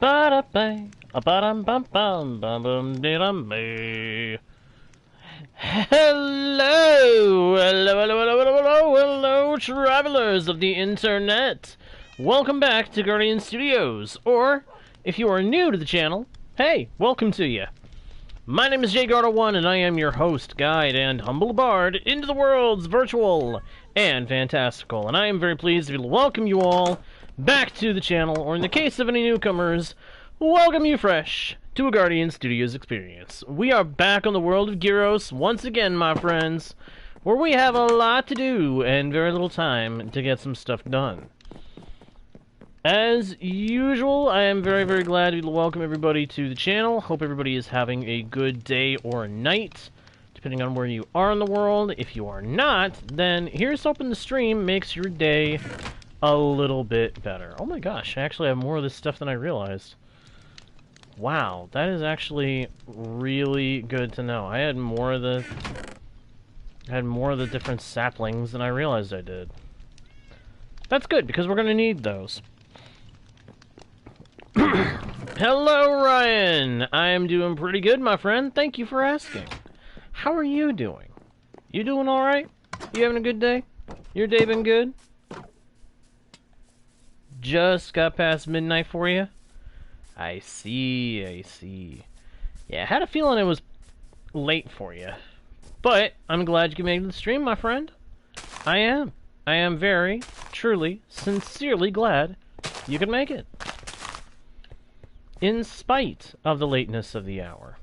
Ba-da-ba, a-ba-dum-bum-bum-bum-bum-dee-dum-bee. Hello, travelers of the internet. Welcome back to Guardian Studios, or, if you are new to the channel, hey, welcome to you. My name is JGardo1, and I am your host, guide, and humble bard into the worlds virtual and fantastical, and I am very pleased to welcome you all back to the channel, or in the case of any newcomers, welcome you fresh to a Guardian Studios experience. We are back on the world of Gyros once again, my friends, where we have a lot to do and very little time to get some stuff done. As usual, I am very, very glad to welcome everybody to the channel. Hope everybody is having a good day or night, depending on where you are in the world. If you are not, then here's hoping the stream makes your day a little bit better. Oh my gosh, I actually have more of this stuff than I realized. Wow, that is actually really good to know. I had more of the different saplings than I realized I did. That's good, because we're gonna need those. Hello, Ryan! I am doing pretty good, my friend. Thank you for asking. How are you doing? You doing alright? You having a good day? Your day been good? Just got past midnight for you? I see, I see. Yeah, I had a feeling it was late for you. But I'm glad you can make the stream, my friend. I am. I am very, truly, sincerely glad you can make it. In spite of the lateness of the hour.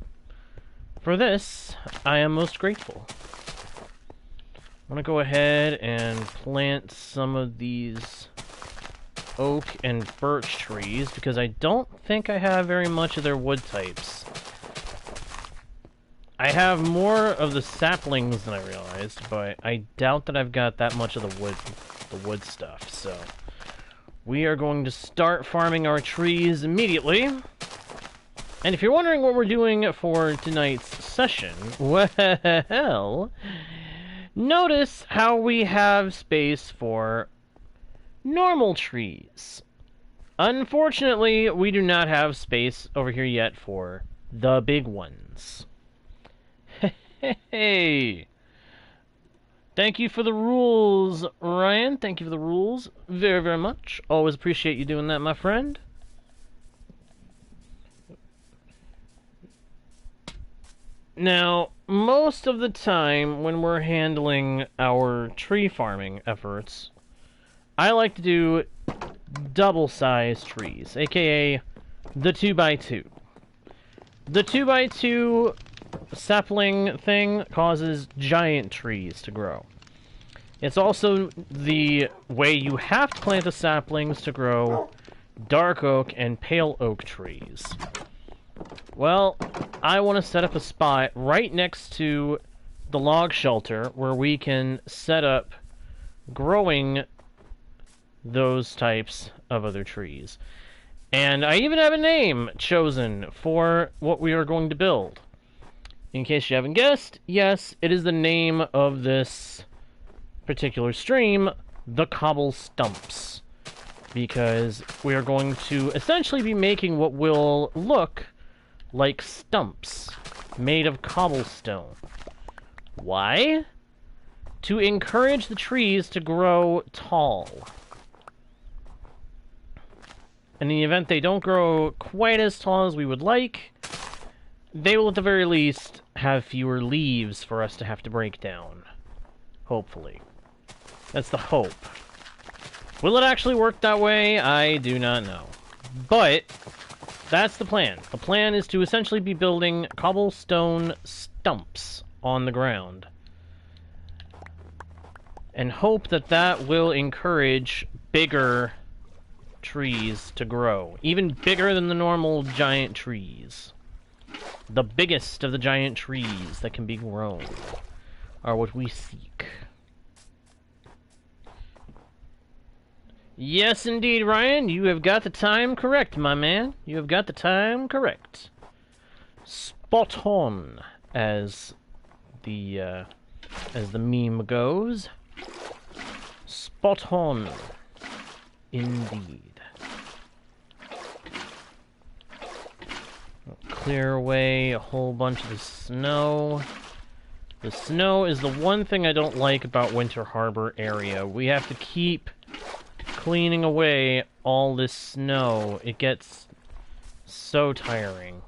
For this, I am most grateful. I'm gonna go ahead and plant some of these oak and birch trees, because I don't think I have very much of their wood types. I have more of the saplings than I realized, but I doubt that I've got that much of the wood stuff, so we are going to start farming our trees immediately. And if you're wondering what we're doing for tonight's session, well, notice how we have space for normal trees. Unfortunately, we do not have space over here yet for the big ones. Hey! Thank you for the rules, Ryan. Thank you for the rules very, very much. Always appreciate you doing that, my friend. Now, most of the time when we're handling our tree farming efforts, I like to do double-sized trees, aka the 2x2. The 2x2 sapling thing causes giant trees to grow. It's also the way you have to plant the saplings to grow dark oak and pale oak trees. Well, I want to set up a spot right next to the log shelter where we can set up growing those types of other trees. And I even have a name chosen for what we are going to build. In case you haven't guessed, yes, it is the name of this particular stream, the Cobble Stumps. Because we are going to essentially be making what will look like stumps made of cobblestone. Why? To encourage the trees to grow tall. In the event they don't grow quite as tall as we would like, they will at the very least have fewer leaves for us to have to break down. Hopefully. That's the hope. Will it actually work that way? I do not know. But that's the plan. The plan is to essentially be building cobblestone stumps on the ground. And hope that that will encourage bigger trees to grow. Even bigger than the normal giant trees. The biggest of the giant trees that can be grown are what we seek. Yes, indeed, Ryan. You have got the time correct, my man. You have got the time correct. Spot on, as the meme goes. Spot on, indeed. clear away a whole bunch of the snow. The snow is the one thing I don't like about Winter Harbor area. We have to keep cleaning away all this snow. It gets so tiring.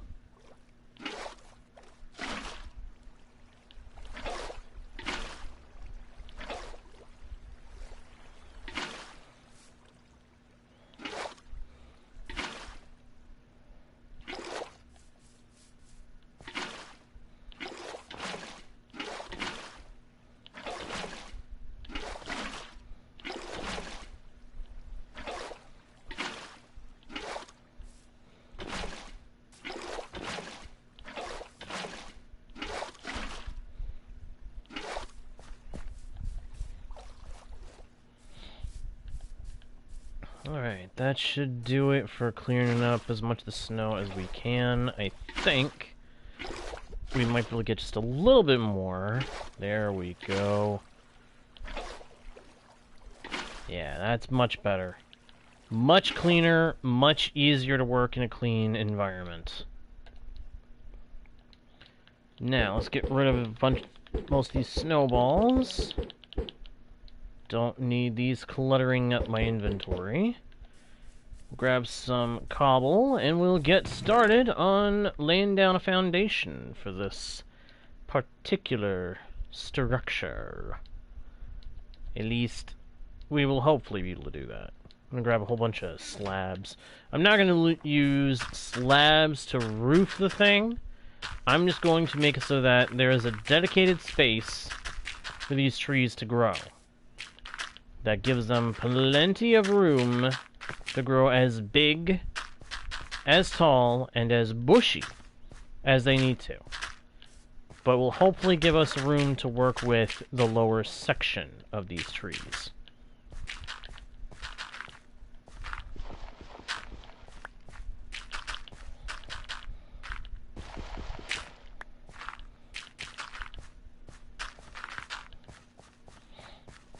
Alright, that should do it for clearing up as much of the snow as we can. I think we might be able to get just a little bit more. There we go. Yeah, that's much better. Much cleaner, much easier to work in a clean environment. Now, let's get rid of most of these snowballs. Don't need these cluttering up my inventory. Grab some cobble, and we'll get started on laying down a foundation for this particular structure. At least, we will hopefully be able to do that. I'm gonna grab a whole bunch of slabs. I'm not gonna use slabs to roof the thing. I'm just going to make it so that there is a dedicated space for these trees to grow. That gives them plenty of room to grow as big, as tall, and as bushy as they need to. But will hopefully give us room to work with the lower section of these trees.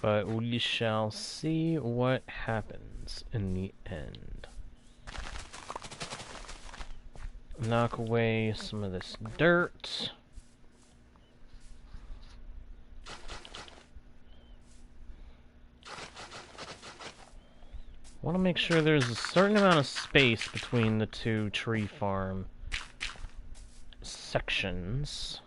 But we shall see what happens in the end. Knock away some of this dirt. Want to make sure there's a certain amount of space between the two tree farm sections.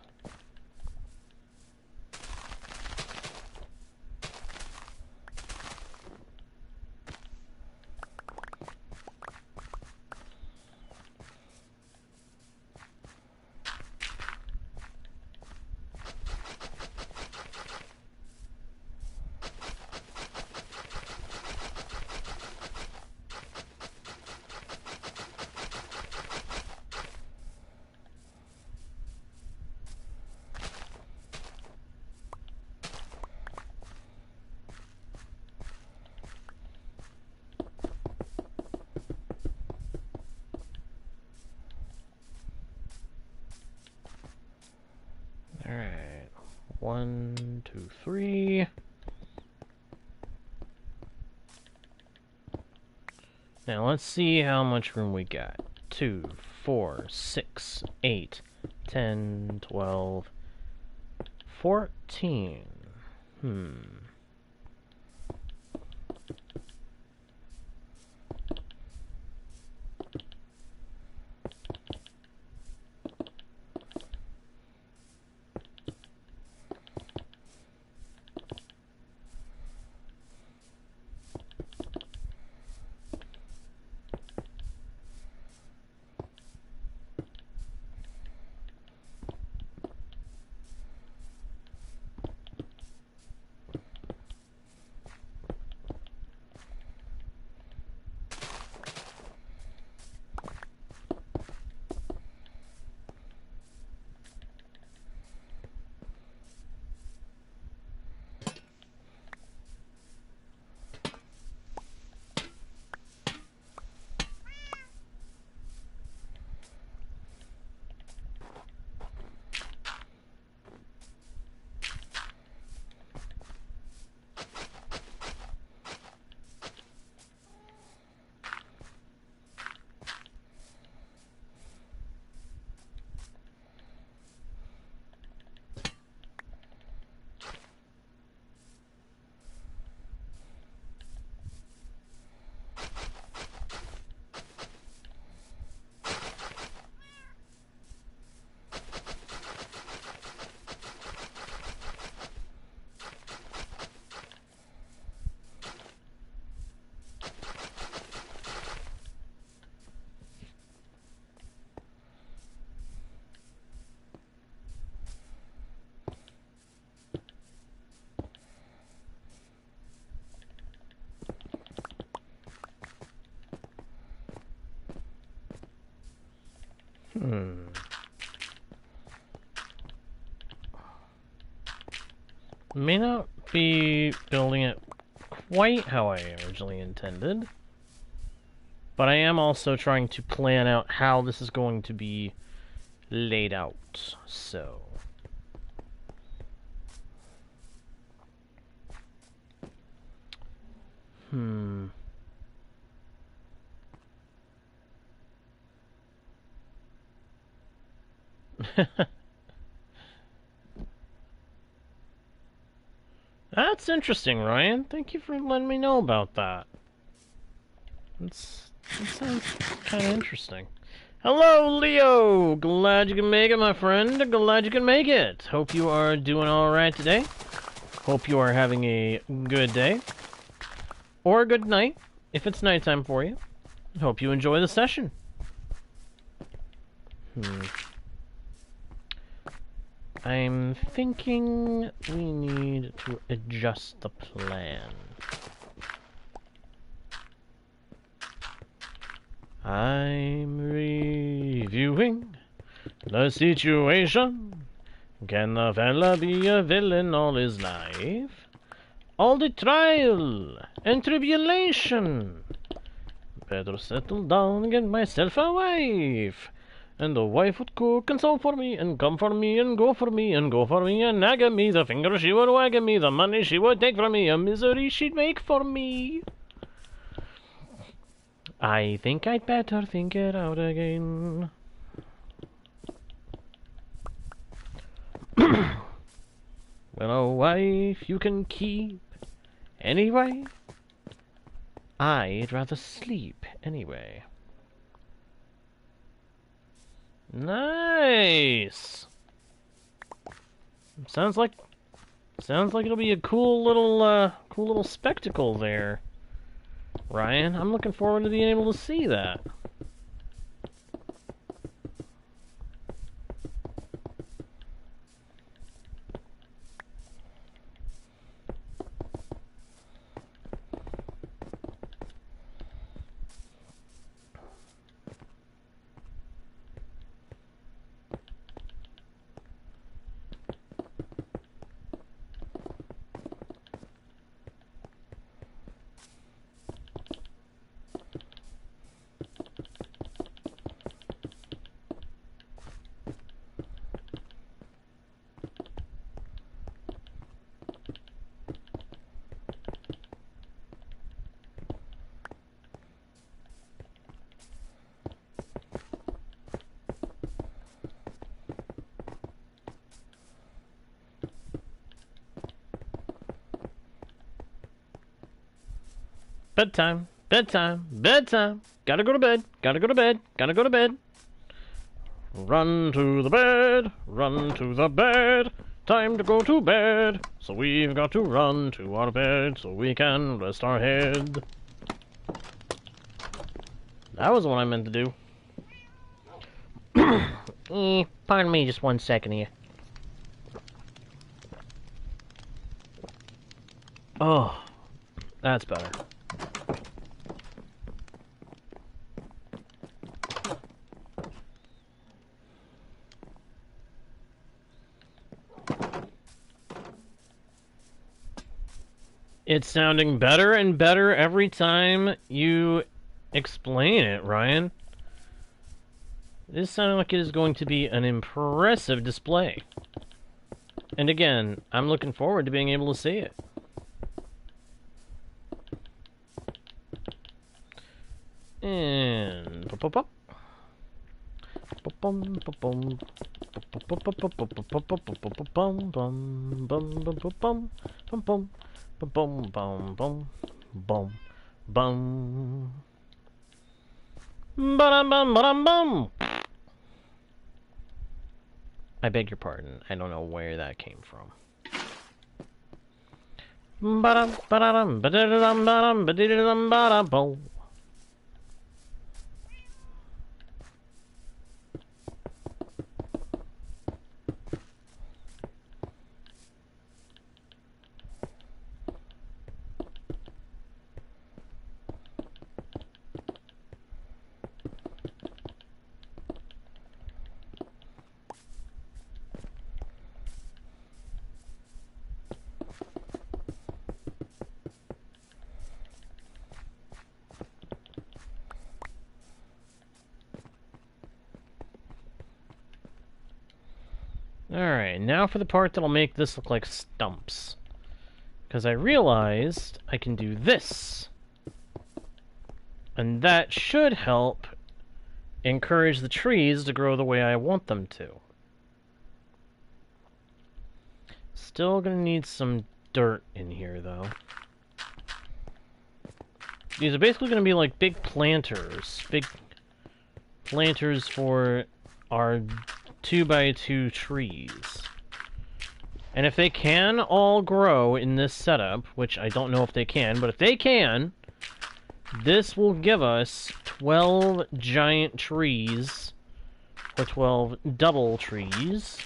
Alright, 1, 2, 3. Now let's see how much room we got. 2, 4, 6, 8, 10, 12, 14. Hmm. May not be building it quite how I originally intended, but I am also trying to plan out how this is going to be laid out, so... That's interesting, Ryan. Thank you for letting me know about that. That sounds kind of interesting. Hello, Leo! Glad you can make it, my friend. Glad you can make it. Hope you are doing alright today. Hope you are having a good day. Or a good night, if it's nighttime for you. Hope you enjoy the session. I'm thinking we need to adjust the plan. I'm reviewing the situation. Can the fella be a villain all his life? All the trial and tribulation. Better settle down and get myself a wife. And the wife would cook and sew for me, and come for me, and go for me, and go for me, and nag at me, the finger she would wag at me, the money she would take from me, a misery she'd make for me. I think I'd better think it out again. Well, a wife you can keep anyway. I'd rather sleep anyway. Nice. Sounds like it'll be a cool little spectacle there, Ryan. I'm looking forward to being able to see that. Bedtime, bedtime, bedtime. Gotta go to bed, gotta go to bed, gotta go to bed. Run to the bed, run to the bed. Time to go to bed. So we've got to run to our bed so we can rest our head. That was what I meant to do. Pardon me just 1 second here. Oh, that's better. It's sounding better and better every time you explain it, Ryan. This sounds like it is going to be an impressive display. And again, I'm looking forward to being able to see it. And pop pop pop. Pop bum pop bum. Pop pop pop pop pop pop pop pop pop bum bum bum bum bum bum bum. Bum bum bum bum bum bum bum bum bum. I beg your pardon. I don't know where that came from. Ba-dum ba-da-dum ba-da-dum ba-dum ba-dee-dum ba-da-bum. Alright, now for the part that'll make this look like stumps. Because I realized I can do this. And that should help encourage the trees to grow the way I want them to. Still gonna need some dirt in here, though. These are basically gonna be like big planters. Big planters for our 2x2 trees. And if they can all grow in this setup, which I don't know if they can, but if they can, this will give us 12 giant trees, or 12 double trees,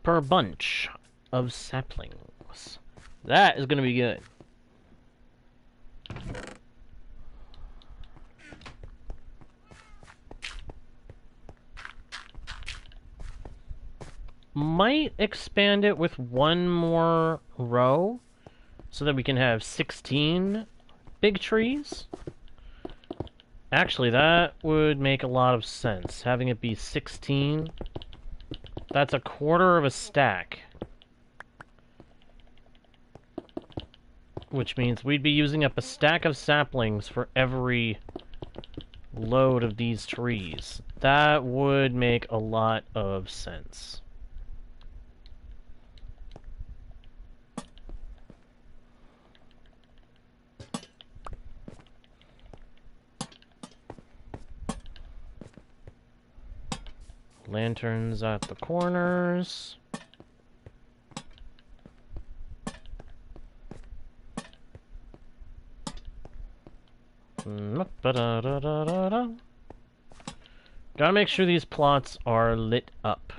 per bunch of saplings. That is going to be good. Might expand it with one more row so that we can have 16 big trees. Actually, that would make a lot of sense. Having it be 16, that's a quarter of a stack. Which means we'd be using up a stack of saplings for every load of these trees. That would make a lot of sense. Lanterns at the corners. Gotta make sure these plots are lit up.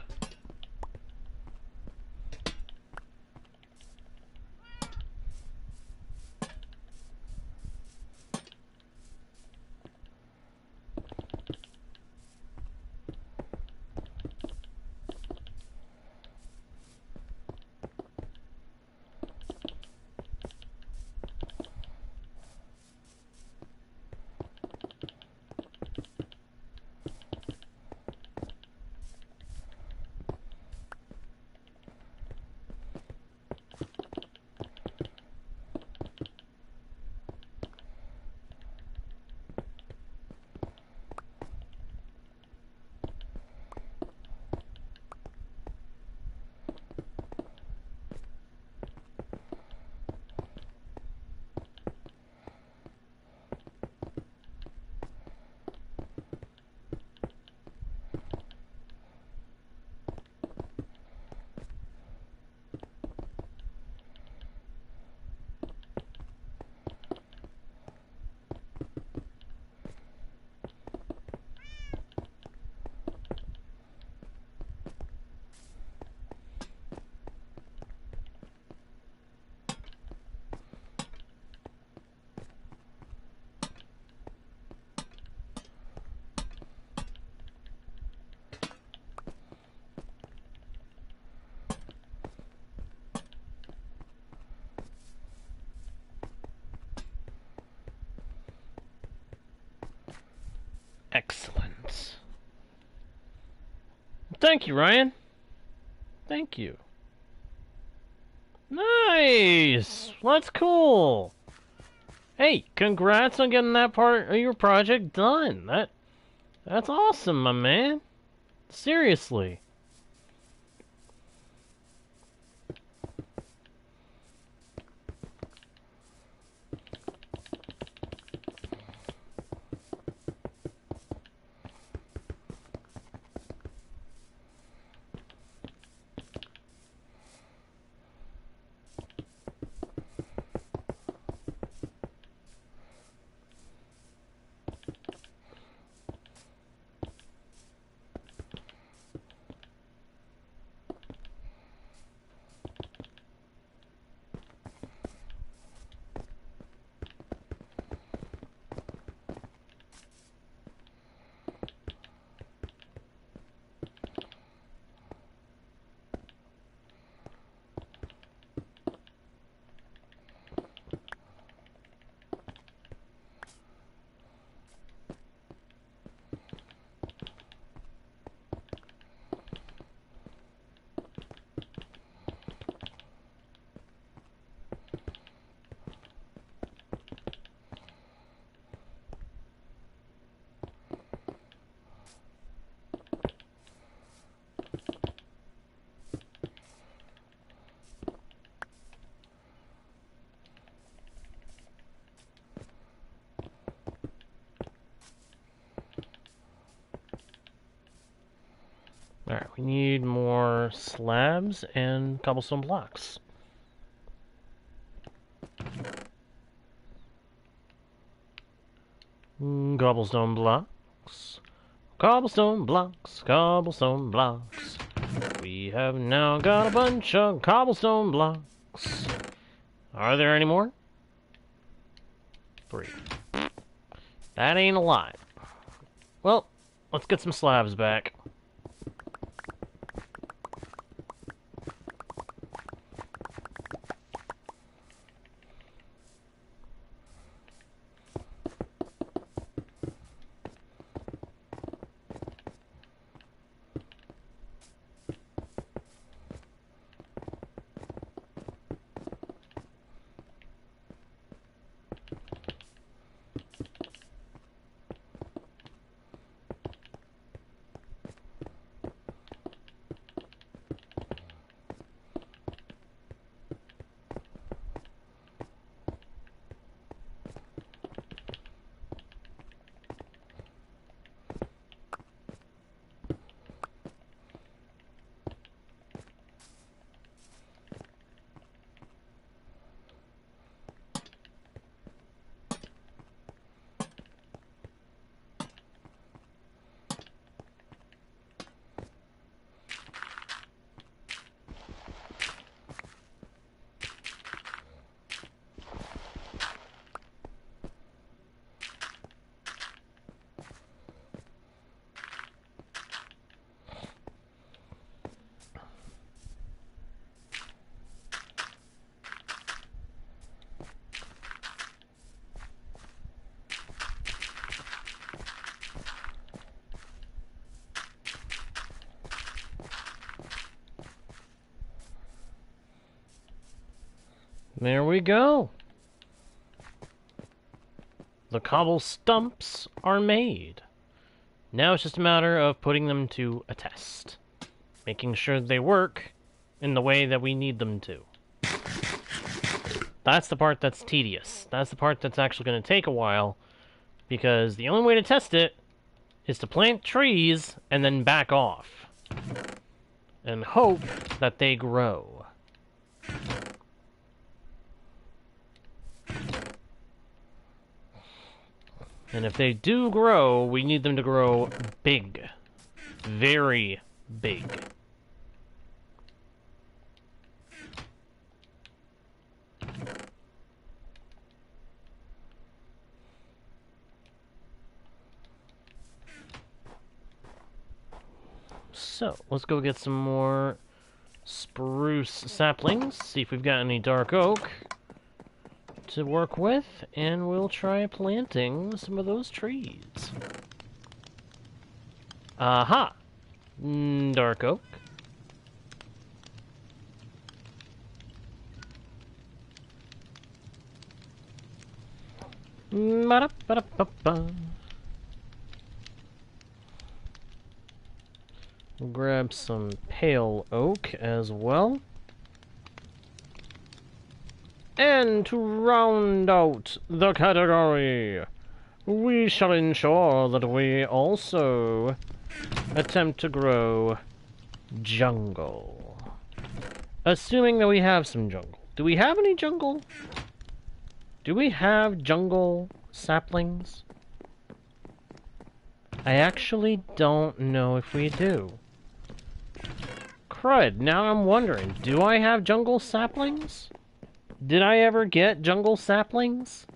Excellent. Thank you, Ryan. Thank you. Nice! That's cool! Hey, congrats on getting that part of your project done. That's awesome, my man. Seriously. Alright, we need more slabs and cobblestone blocks. Cobblestone blocks. Cobblestone blocks. Cobblestone blocks. We have now got a bunch of cobblestone blocks. Are there any more? 3. That ain't a lot. Well, let's get some slabs back. There we go. The cobble stumps are made. Now it's just a matter of putting them to a test. Making sure they work in the way that we need them to. That's the part that's tedious. That's the part that's actually going to take a while. Because the only way to test it is to plant trees and then back off. And hope that they grow. And if they do grow, we need them to grow big. Very big. So, let's go get some more spruce saplings, see if we've got any dark oak to work with, and we'll try planting some of those trees. Aha! Dark oak. Ba-da-ba-da-ba-ba. We'll grab some pale oak as well. And to round out the category, we shall ensure that we also attempt to grow jungle. Assuming that we have some jungle. Do we have any jungle? Do we have jungle saplings? I actually don't know if we do. Crud, now I'm wondering, do I have jungle saplings? Did I ever get jungle saplings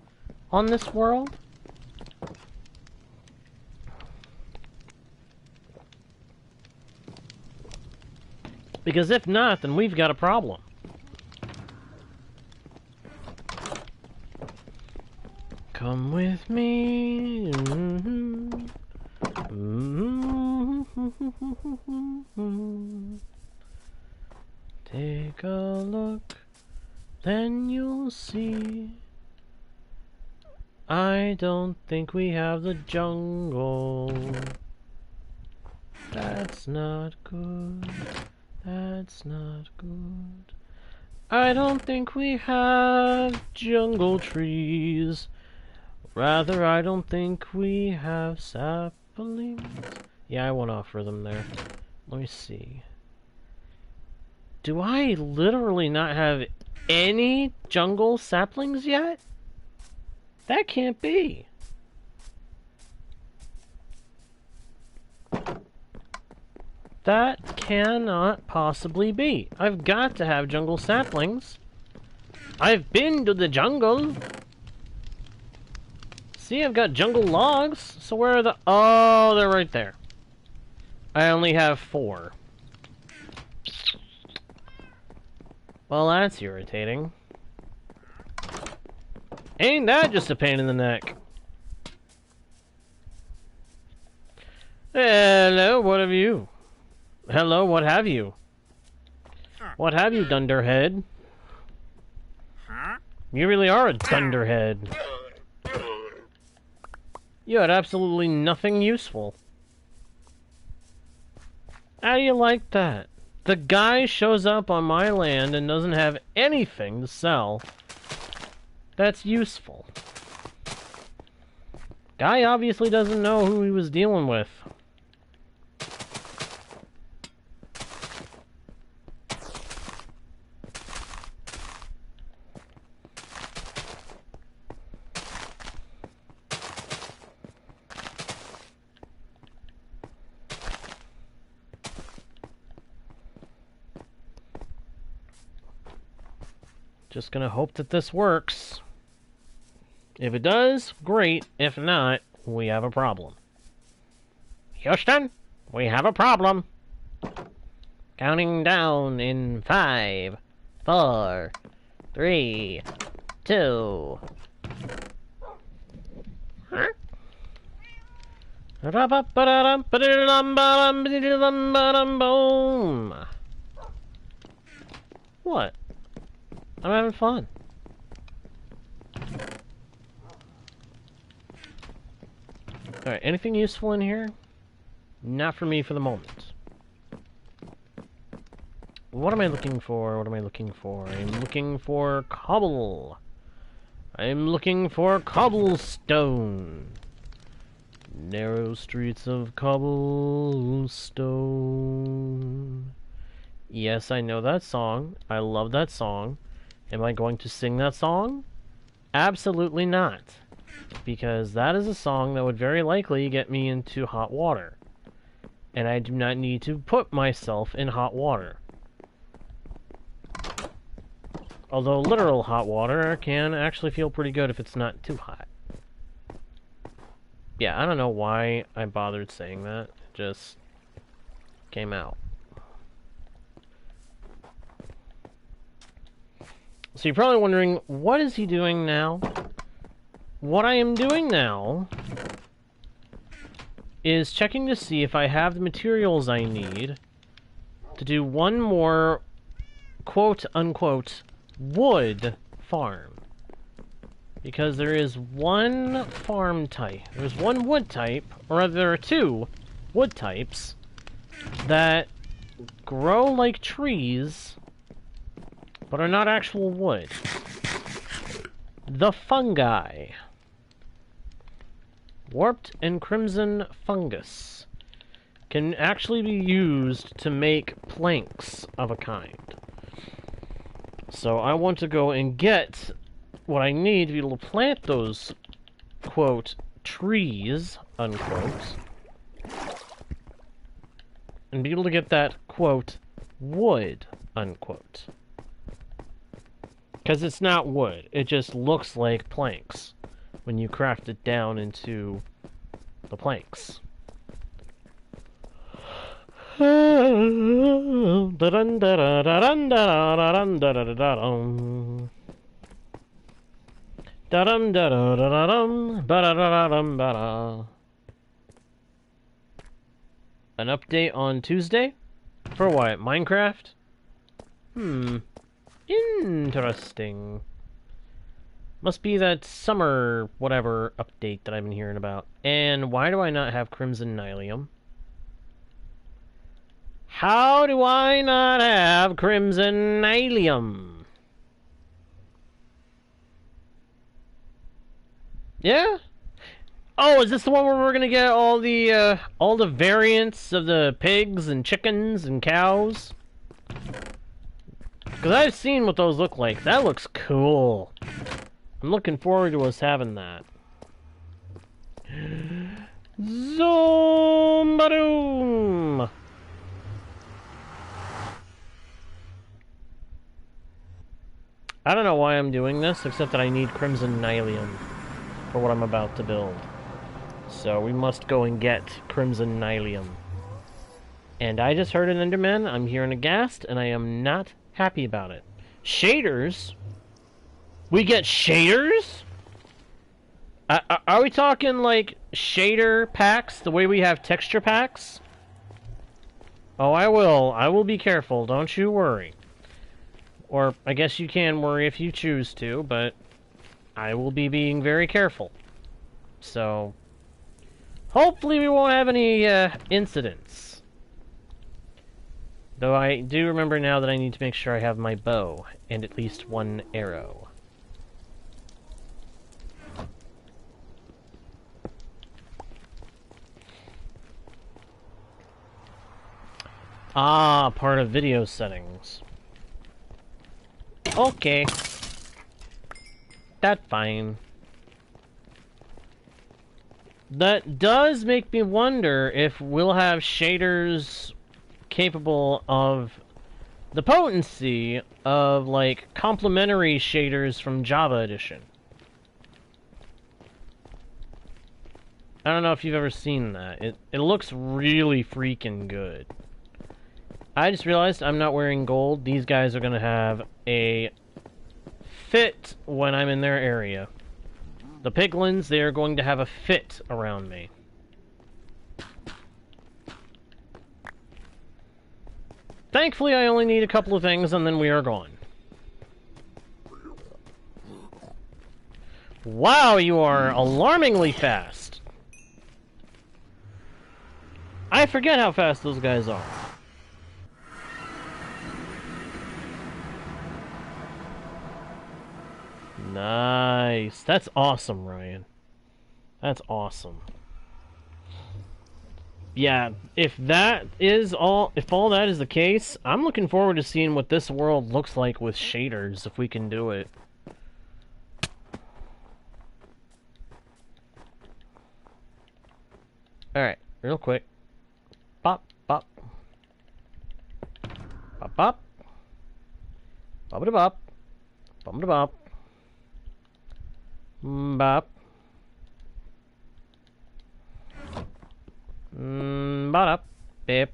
on this world? Because if not, then we've got a problem. Come with me. Take a look. Then you'll see. I don't think we have the jungle. That's not good. That's not good. I don't think we have jungle trees. Rather, I don't think we have saplings. Yeah, I won't offer them there. Let me see. Do I literally not have any jungle saplings yet? That can't be. That cannot possibly be. I've got to have jungle saplings. I've been to the jungle. See, I've got jungle logs. So where are the... Oh, they're right there. I only have 4. Well, that's irritating. Ain't that just a pain in the neck? Hello, what have you? Hello, what have you? What have you, dunderhead? You really are a dunderhead. You had absolutely nothing useful. How do you like that? The guy shows up on my land and doesn't have anything to sell that's useful. Guy obviously doesn't know who he was dealing with. Just gonna hope that this works. If it does, great. If not, we have a problem. Houston, we have a problem. Counting down in 5, 4, 3, 2. Huh? What? I'm having fun. Alright, anything useful in here? Not for me for the moment. What am I looking for? What am I looking for? I'm looking for cobble. I'm looking for cobblestone. Narrow streets of cobblestone. Yes, I know that song. I love that song. Am I going to sing that song? Absolutely not. Because that is a song that would very likely get me into hot water. And I do not need to put myself in hot water. Although literal hot water can actually feel pretty good if it's not too hot. Yeah, I don't know why I bothered saying that. It just came out. So you're probably wondering, what is he doing now? What I am doing now is checking to see if I have the materials I need to do one more quote-unquote wood farm. Because there is one farm type, there's one wood type, or rather there are 2 wood types that grow like trees but are not actual wood. The fungi. Warped and crimson fungus can actually be used to make planks of a kind. So I want to go and get what I need to be able to plant those, quote, trees, unquote, and be able to get that, quote, wood, unquote. Because it's not wood, it just looks like planks when you craft it down into the planks. An update on Tuesday? For what, Minecraft? Interesting. Must be that summer whatever update that I've been hearing about. And why do I not have Crimson Nylium? How do I not have Crimson Nylium? Yeah? Oh, is this the one where we're gonna get all the variants of the pigs and chickens and cows? Because I've seen what those look like. That looks cool. I'm looking forward to us having that. Zoom-ba-doom! I don't know why I'm doing this, except that I need Crimson Nylium for what I'm about to build. So we must go and get Crimson Nylium. And I just heard an Enderman. I'm hearing a ghast, and I am not happy about it. Shaders? We get shaders? Are we talking like shader packs, the way we have texture packs? Oh, I will. I will be careful, don't you worry. Or, I guess you can worry if you choose to, but I will be being very careful. So, hopefully we won't have any incidents. Though I do remember now that I need to make sure I have my bow and at least one arrow. Ah, part of video settings. Okay. That's fine. That does make me wonder if we'll have shaders capable of the potency of, like, complementary shaders from Java Edition. I don't know if you've ever seen that. It looks really freaking good. I just realized I'm not wearing gold. These guys are going to have a fit when I'm in their area. The piglins, they are going to have a fit around me. Thankfully, I only need a couple of things, and then we are gone. Wow, you are alarmingly fast. I forget how fast those guys are. Nice. That's awesome, Ryan. That's awesome. Yeah, if all that is the case, I'm looking forward to seeing what this world looks like with shaders, if we can do it. Alright, real quick. Bop, bop. Bop, bop. Bop-a-da-bop. Bop-a-da-bop. Bop. Ba-da. Bip.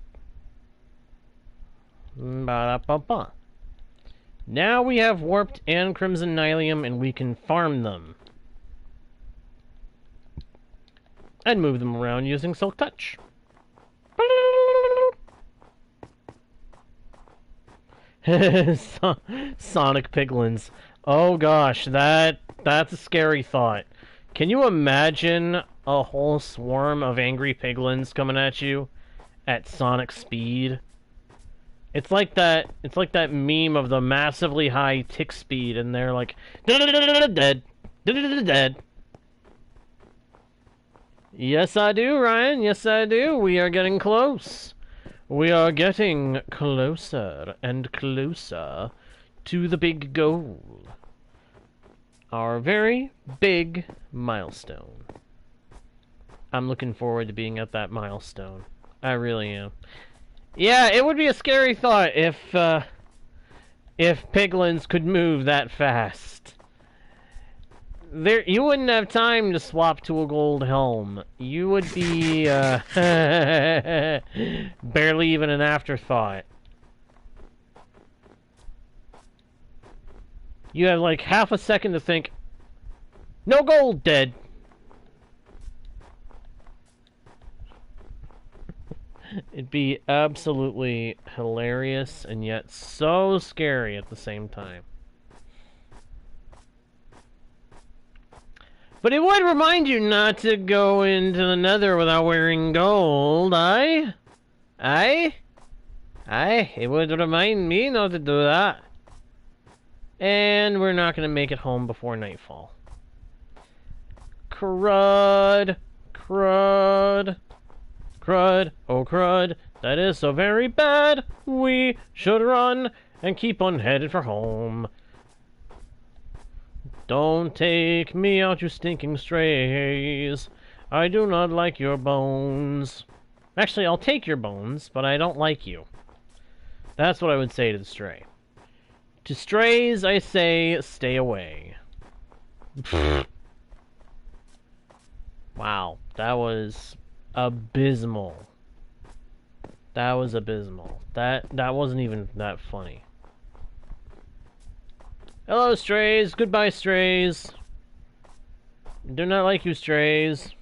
Ba-da-ba-ba. Now we have warped and crimson nylium, and we can farm them. And move them around using Silk Touch. Sonic piglins. Oh gosh, that's a scary thought. Can you imagine a whole swarm of angry piglins coming at you at sonic speed? It's like that meme of the massively high tick speed, and they're like dead. Dead. Yes, I do, Ryan. Yes, I do. We are getting close. We are getting closer and closer to the big goal. Our very big milestone. I'm looking forward to being at that milestone. I really am. Yeah, it would be a scary thought if piglins could move that fast. You wouldn't have time to swap to a gold helm. You would be, barely even an afterthought. You have like half a second to think, no gold, dead. It'd be absolutely hilarious and yet so scary at the same time. But it would remind you not to go into the nether without wearing gold, aye? Aye? Aye, it would remind me not to do that. And we're not going to make it home before nightfall. Crud. Crud. Crud, oh crud, that is so very bad. We should run and keep on headed for home. Don't take me out, you stinking strays. I do not like your bones. Actually, I'll take your bones, but I don't like you. That's what I would say to the stray. To strays, I say, stay away. Wow, that was abysmal. That was abysmal. That wasn't even that funny. Hello, strays. Goodbye, strays. Do not like you, strays.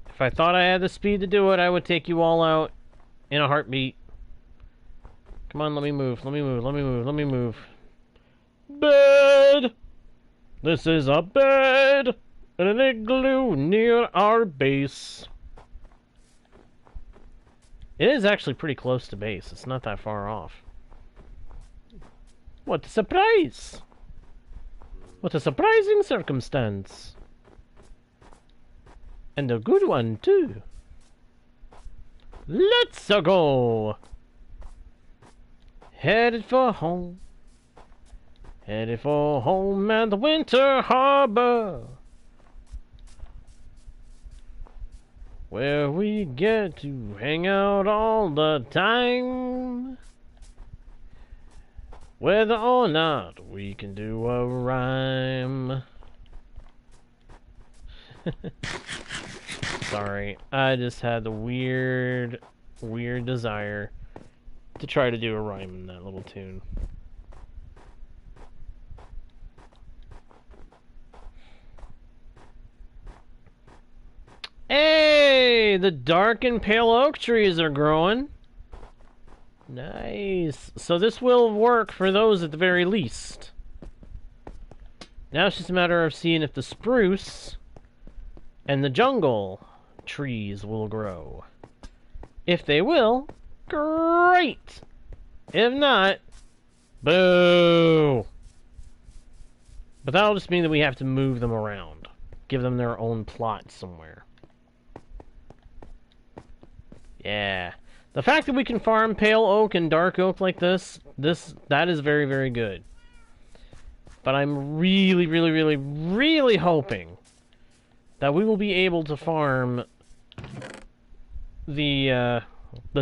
If I thought I had the speed to do it, I would take you all out in a heartbeat. Come on, let me move. Let me move. Let me move. Let me move. Bed! This is a bed! In an igloo near our base. It is actually pretty close to base. It's not that far off. What a surprise! What a surprising circumstance. And a good one, too. Let's go! Headed for home. Headed for home and the winter harbor. Where we get to hang out all the time. Whether or not we can do a rhyme. Sorry, I just had the weird desire to try to do a rhyme in that little tune. Hey, the dark and pale oak trees are growing. Nice. So this will work for those at the very least. Now it's just a matter of seeing if the spruce and the jungle trees will grow. If they will, great! If not, boo! But that'll just mean that we have to move them around. Give them their own plot somewhere. Yeah. The fact that we can farm pale oak and dark oak like this, that is very, very good. But I'm really hoping that we will be able to farm the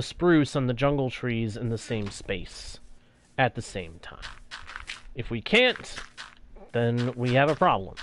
spruce and the jungle trees in the same space at the same time. If we can't, then we have a problem.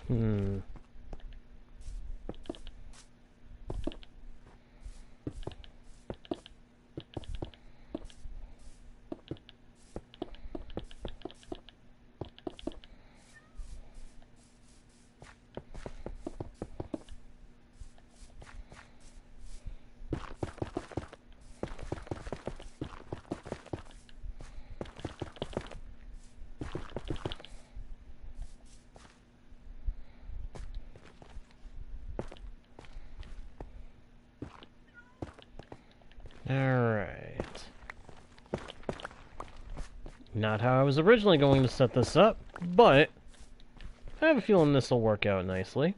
Hmm. Alright. Not how I was originally going to set this up, but I have a feeling this will work out nicely.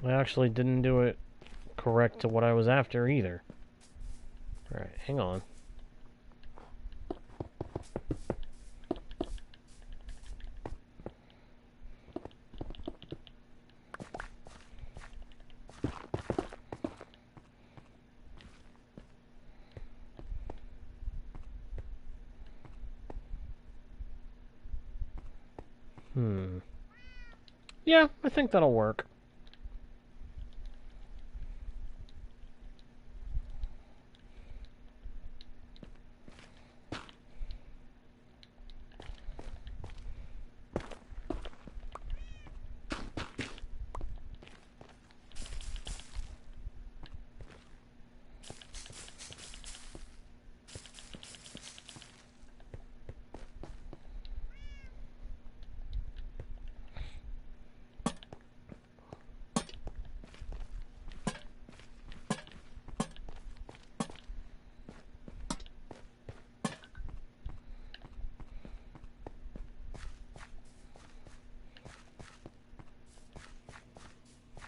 I actually didn't do it correct to what I was after either. Alright, hang on. Yeah, I think that'll work.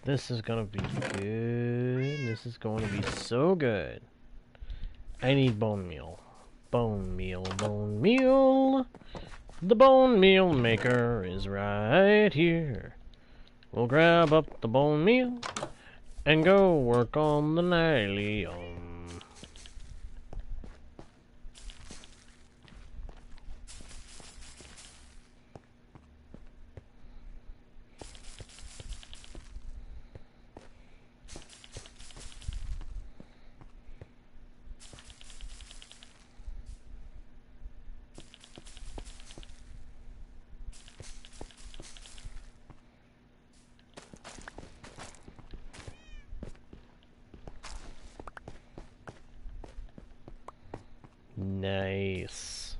This is gonna be good. This is going to be so good. I need bone meal. Bone meal, bone meal. The bone meal maker is right here. We'll grab up the bone meal and go work on the nylium. Nice.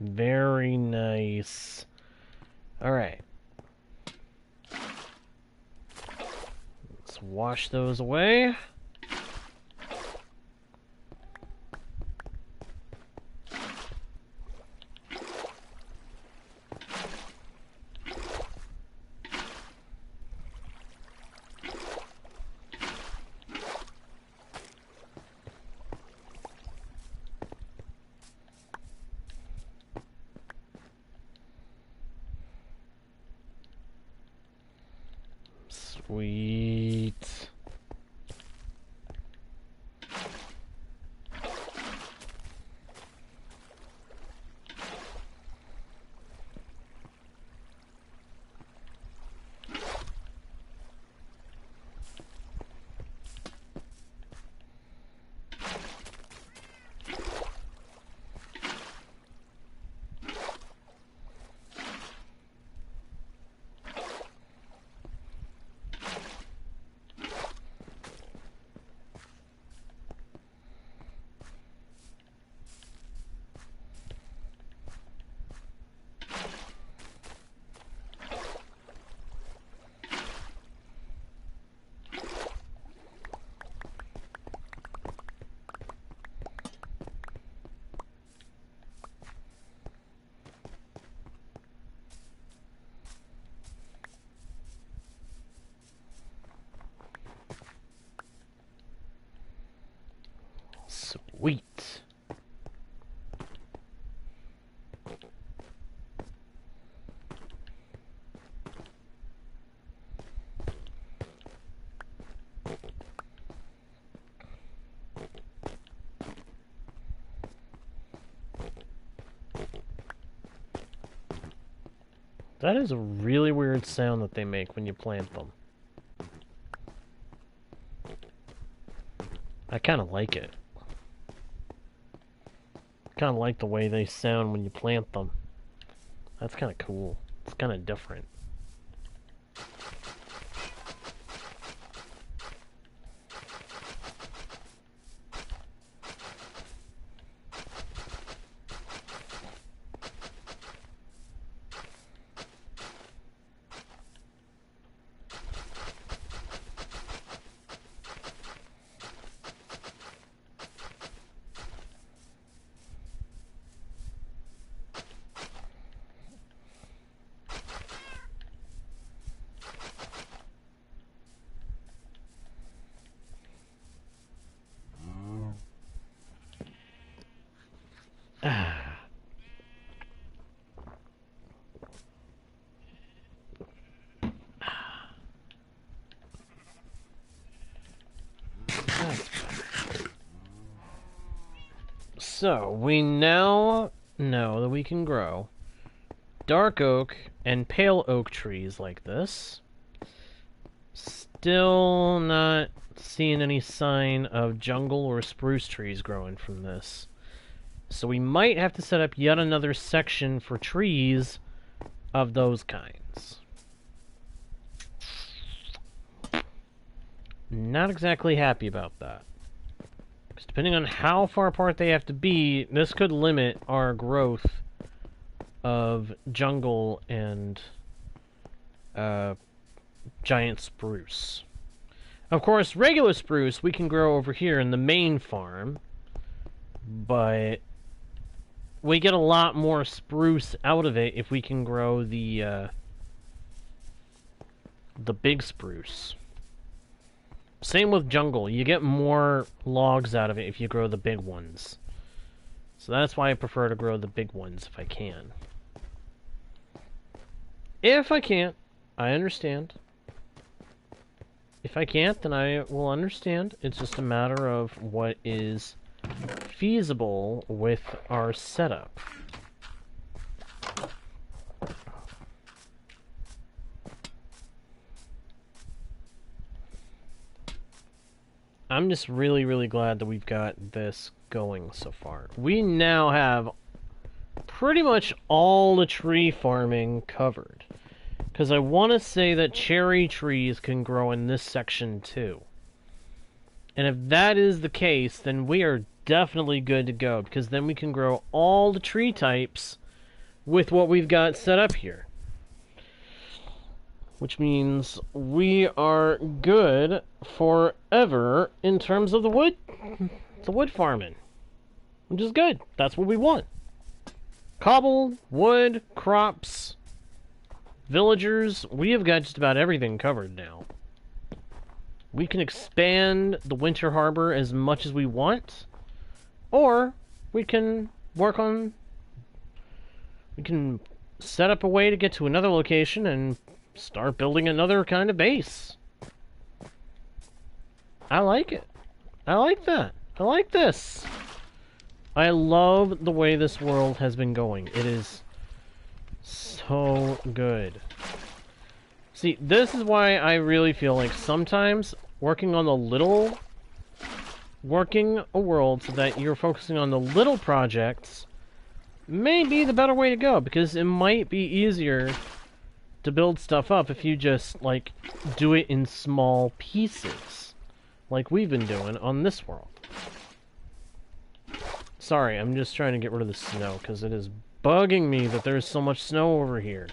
Very nice. Alright. Let's wash those away. Sweet. Sweet. That is a really weird sound that they make when you plant them. I kind of like it. Kind of like the way they sound when you plant them. That's kind of cool. It's kind of different. So, we now know that we can grow dark oak and pale oak trees like this. Still not seeing any sign of jungle or spruce trees growing from this. So we might have to set up yet another section for trees of those kinds. Not exactly happy about that. Because depending on how far apart they have to be, this could limit our growth of jungle and giant spruce. Of course, regular spruce we can grow over here in the main farm, but we get a lot more spruce out of it if we can grow the big spruce. Same with jungle. You get more logs out of it if you grow the big ones. So that's why I prefer to grow the big ones if I can. If I can't, I understand. If I can't, then I will understand. It's just a matter of what is feasible with our setup. I'm just really, really glad that we've got this going so far. We now have pretty much all the tree farming covered. Because I want to say that cherry trees can grow in this section too. And if that is the case, then we are definitely good to go. Because then we can grow all the tree types with what we've got set up here. Which means we are good forever in terms of the wood farming. Which is good. That's what we want. Cobble, wood, crops, villagers. We have got just about everything covered now. We can expand the winter harbor as much as we want. Or we can work on... We can set up a way to get to another location and start building another kind of base. I like it. I like that. I like this. I love the way this world has been going. It is so good. See, this is why I really feel like sometimes working on the little... Working a world so that you're focusing on the little projects may be the better way to go, because it might be easier to build stuff up if you just, like, do it in small pieces, like we've been doing on this world. Sorry, I'm just trying to get rid of the snow, because it is bugging me that there's so much snow over here.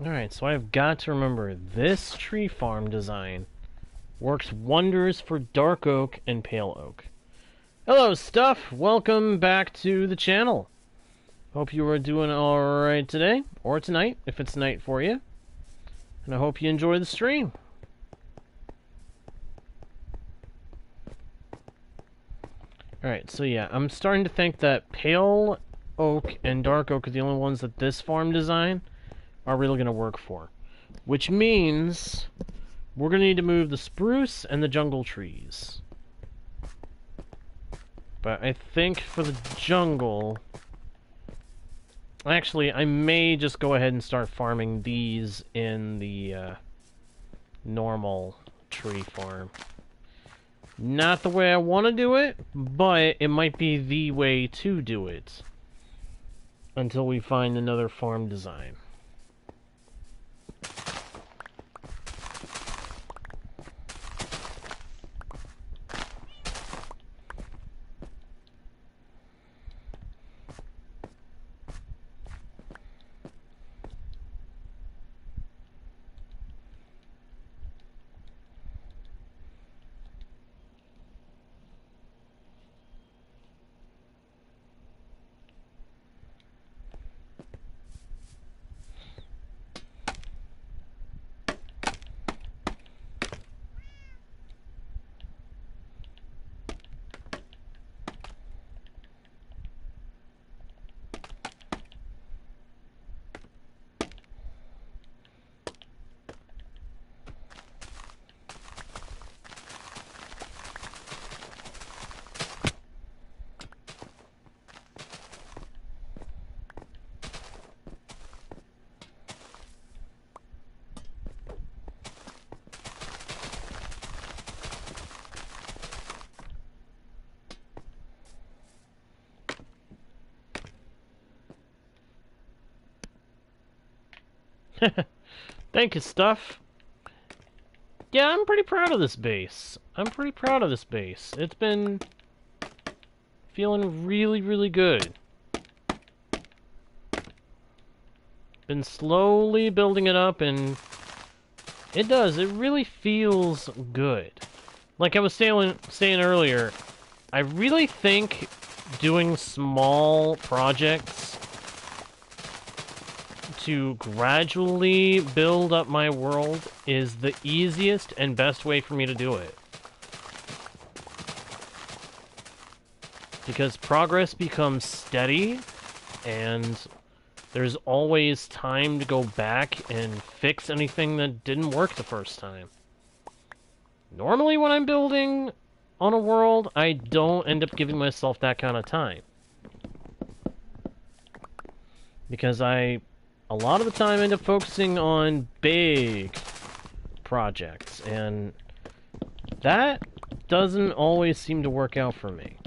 Alright, so I've got to remember this tree farm design works wonders for dark oak and pale oak. Hello, Stuff! Welcome back to the channel. Hope you are doing alright today, or tonight, if it's night for you. And I hope you enjoy the stream. Alright, so yeah, I'm starting to think that pale oak and dark oak are the only ones that this farm design are really going to work for. Which means we're going to need to move the spruce and the jungle trees. But I think for the jungle... Actually, I may just go ahead and start farming these in the normal tree farm. Not the way I want to do it, but it might be the way to do it until we find another farm design. Thank you, Stuff. Yeah, I'm pretty proud of this base. It's been feeling really, really good. Been slowly building it up, and it really feels good. Like I was saying earlier, I really think doing small projects to gradually build up my world is the easiest and best way for me to do it. Because progress becomes steady, and there's always time to go back and fix anything that didn't work the first time. Normally when I'm building on a world, I don't end up giving myself that kind of time. Because a lot of the time I end up focusing on big projects, and that doesn't always seem to work out for me.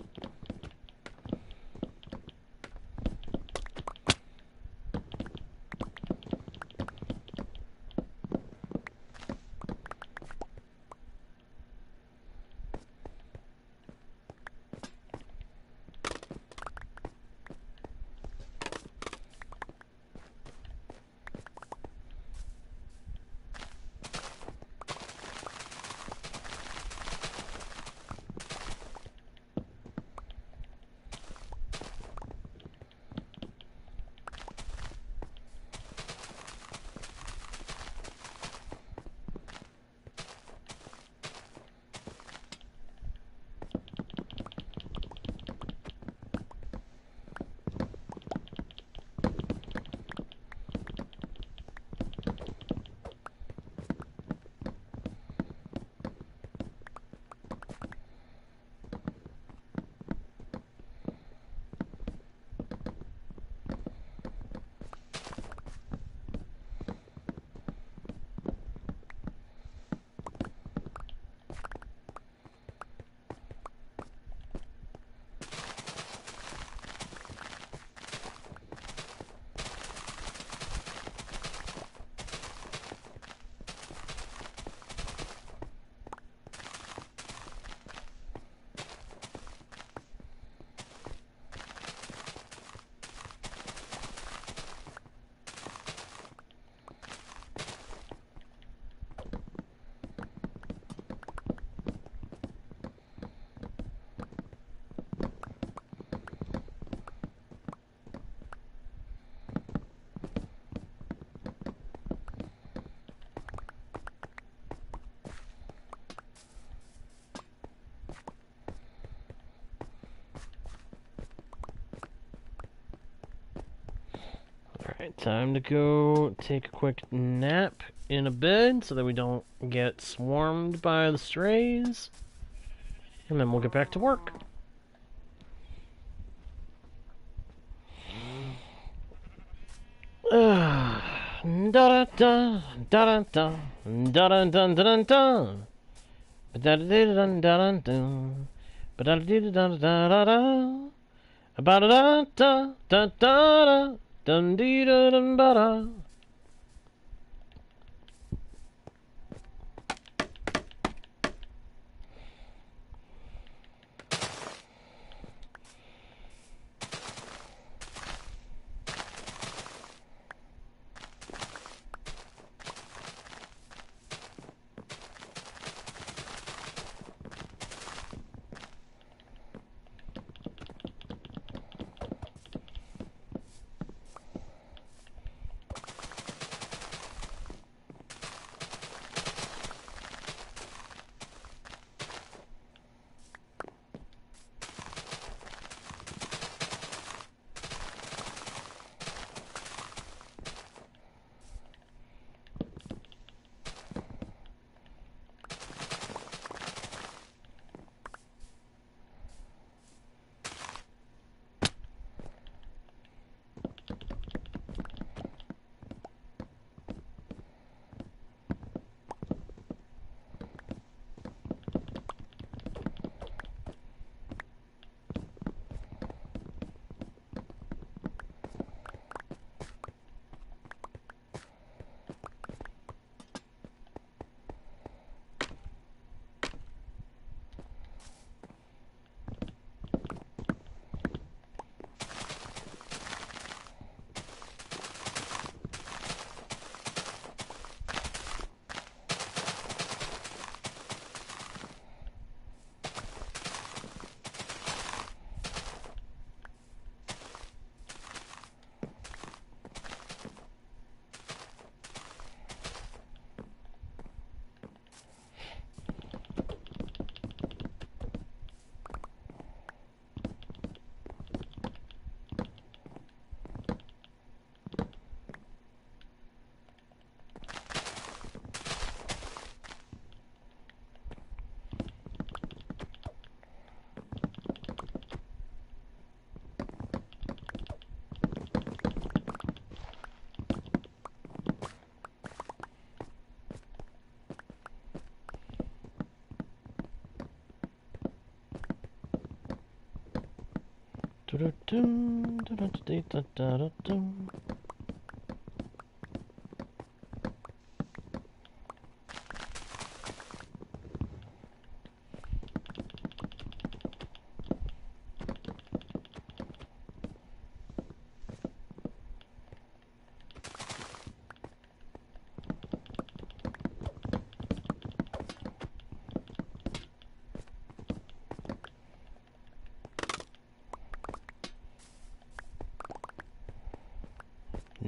Alright, time to go take a quick nap in a bed so that we don't get swarmed by the strays. And then we'll get back to work. Da da da da da da da da da da da. Ba da da da da da da. Ba da da da da da da. Ba da da da da da. Dun dee da dun ba da.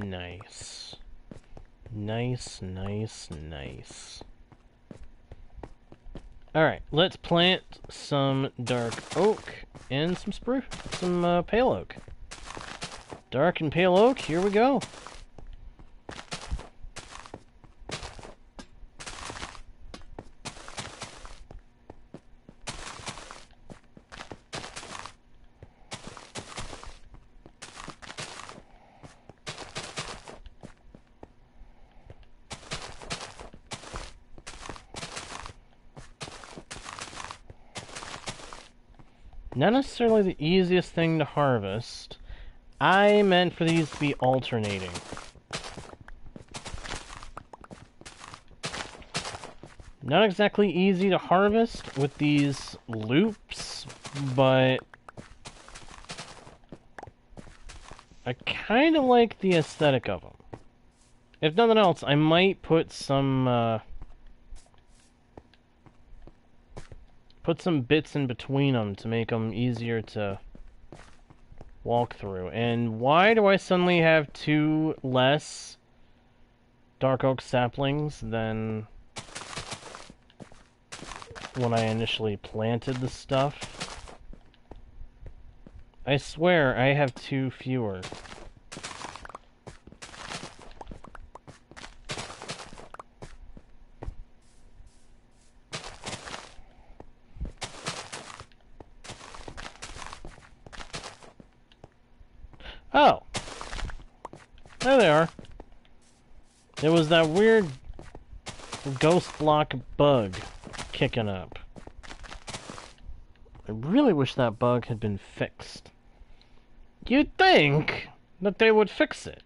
Nice. Nice, nice, nice. Alright, let's plant some dark oak and some spruce, some pale oak. Dark and pale oak, here we go. Not necessarily the easiest thing to harvest. I meant for these to be alternating. Not exactly easy to harvest with these loops, but I kind of like the aesthetic of them. If nothing else, I might put some bits in between them to make them easier to walk through. And why do I suddenly have 2 less dark oak saplings than when I initially planted the stuff? I swear I have 2 fewer. Oh! There they are. It was that weird ghost block bug kicking up. I really wish that bug had been fixed. You'd think that they would fix it.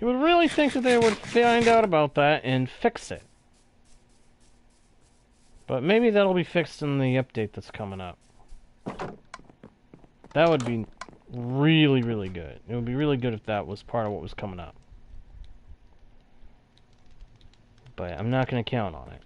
You would really think that they would find out about that and fix it. But maybe that'll be fixed in the update that's coming up. That would be really, really good. It would be really good if that was part of what was coming up. But I'm not going to count on it.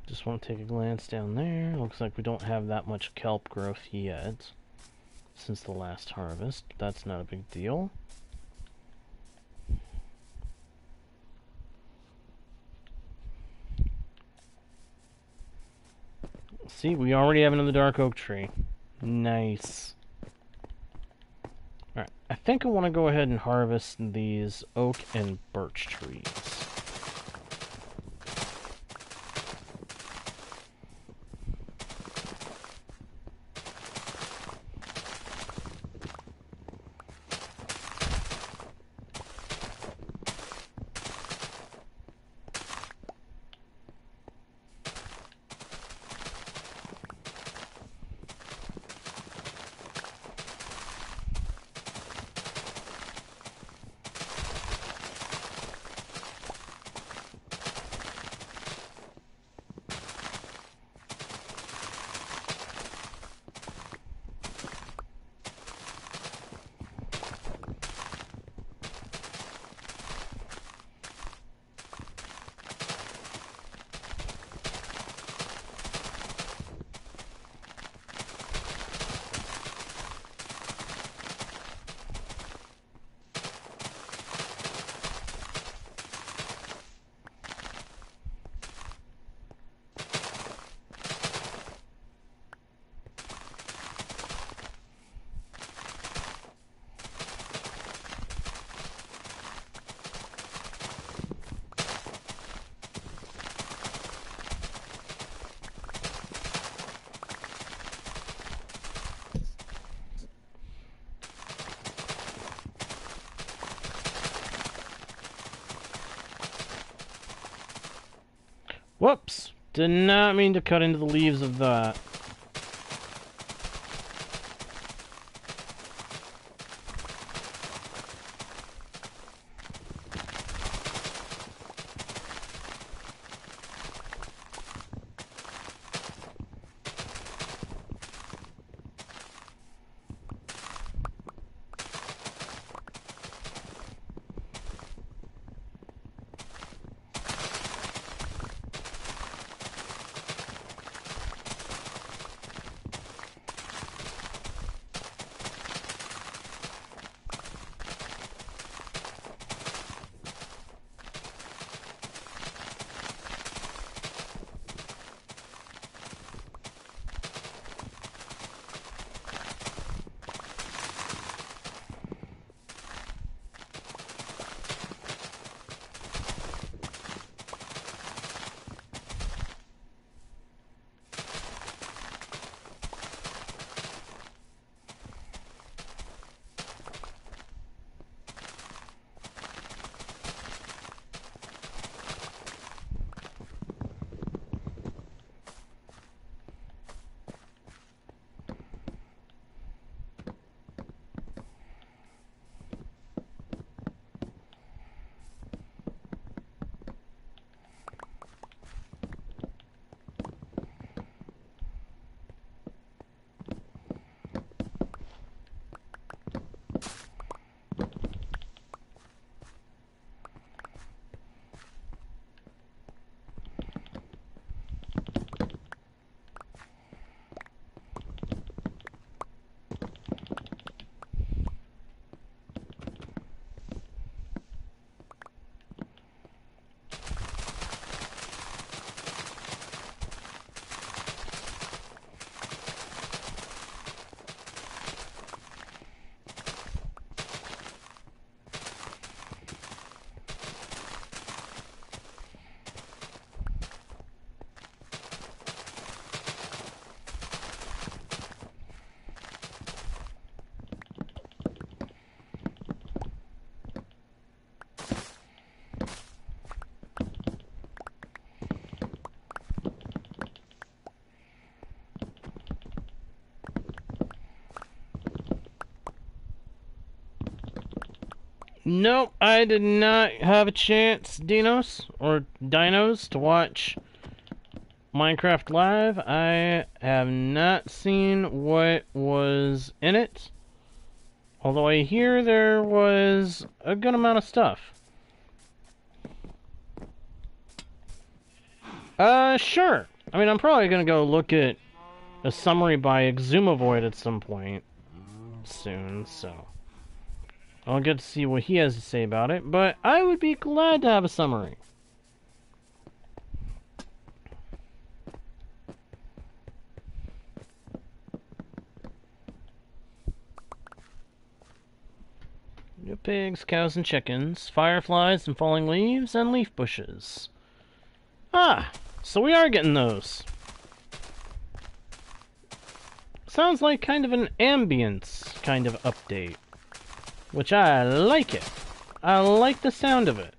Just want to take a glance down there. Looks like we don't have that much kelp growth yet since the last harvest. That's not a big deal. See, we already have another dark oak tree. Nice. Alright, I think I want to go ahead and harvest these oak and birch trees. Whoops! Did not mean to cut into the leaves of that. Nope, I did not have a chance, Dinos, to watch Minecraft Live. I have not seen what was in it. Although I hear there was a good amount of stuff. Sure. I mean, I'm probably gonna go look at a summary by Exumavoid at some point soon, so I'll get to see what he has to say about it, but I would be glad to have a summary. New pigs, cows, and chickens, fireflies and falling leaves, and leaf bushes. Ah, so we are getting those. Sounds like kind of an ambience kind of update, which I like it. I like the sound of it.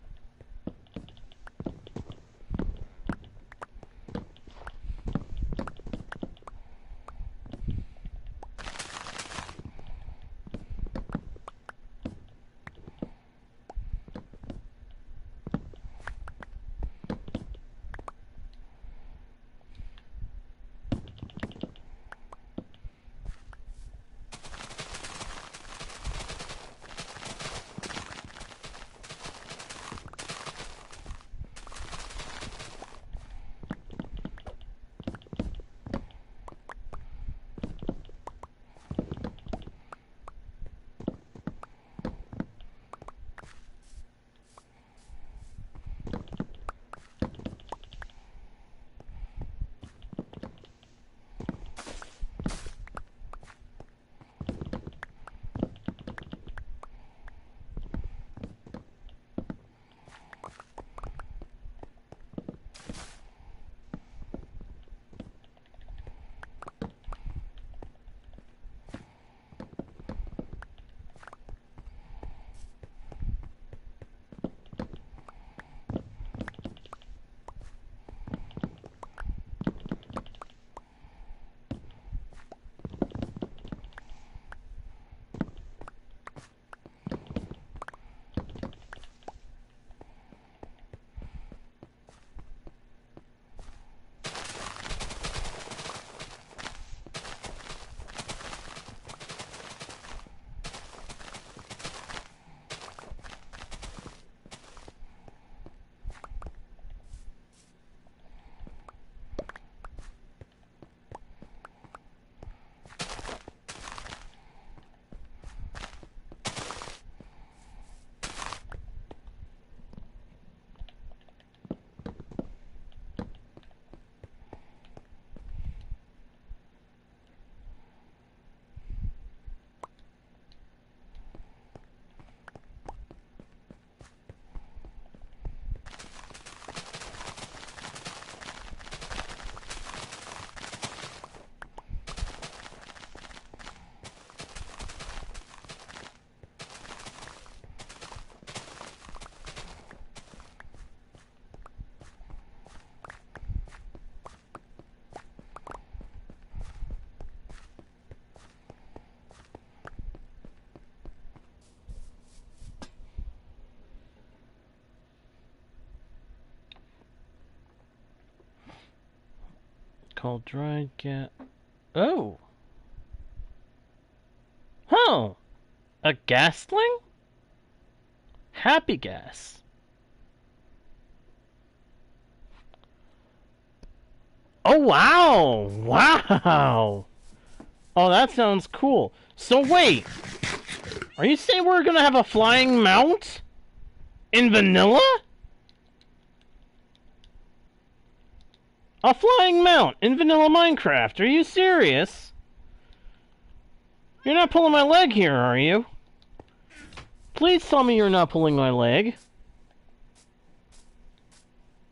Called dried gas. Oh! Oh! A gasling? Happy gas. Oh, wow! Wow! Oh, that sounds cool. So wait! Are you saying we're gonna have a flying mount? In vanilla? A flying mount in vanilla Minecraft. Are you serious? You're not pulling my leg here, are you? Please tell me you're not pulling my leg.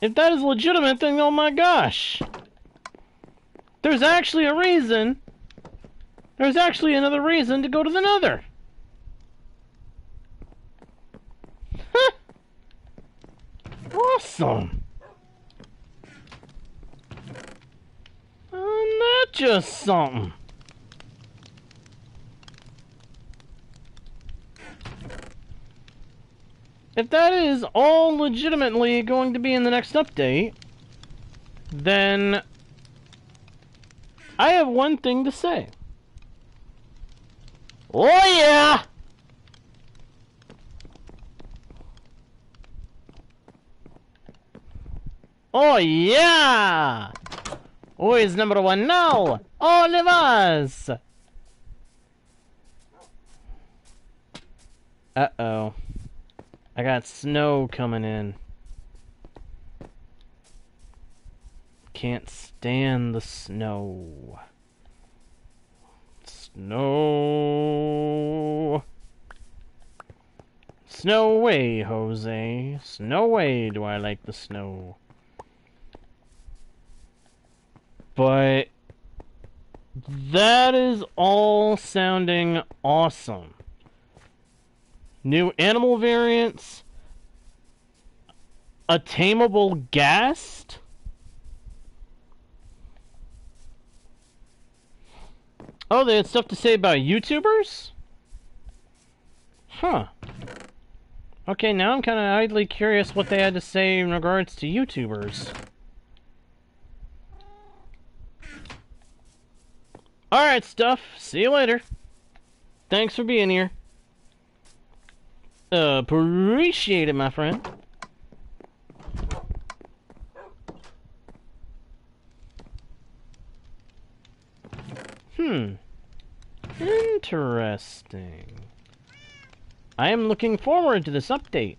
If that is legitimate, then oh my gosh. There's actually a reason. There's actually another reason to go to the Nether. Huh. Awesome. Not just something. if that is all legitimately going to be in the next update, then I have one thing to say. Oh yeah! Oh yeah! Who is number one now? All of us! Uh-oh. I got snow coming in. Can't stand the snow. Snow. Snow away, Jose. Snow away, do I like the snow. But that is all sounding awesome. New animal variants. A tameable ghast. Oh, they had stuff to say about YouTubers? Huh. Okay, now I'm kind of idly curious what they had to say in regards to YouTubers. Alright, Stuff. See you later. Thanks for being here. Appreciate it, my friend. Interesting. I am looking forward to this update.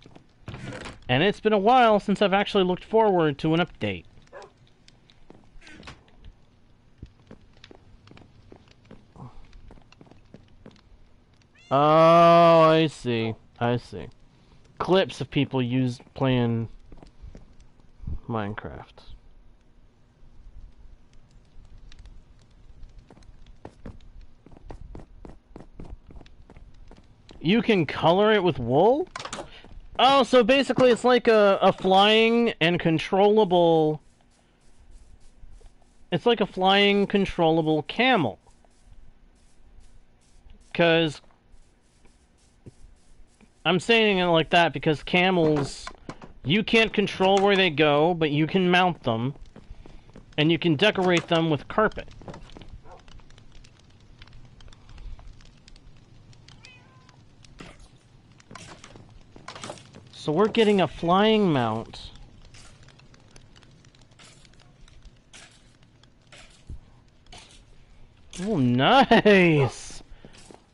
And it's been a while since I've actually looked forward to an update. Oh, I see. I see. Clips of people playing Minecraft. You can color it with wool? Oh, so basically it's like a flying and controllable... It's like a flying, controllable camel. Because... I'm saying it like that because camels... You can't control where they go, but you can mount them. And you can decorate them with carpet. So we're getting a flying mount. Oh, nice!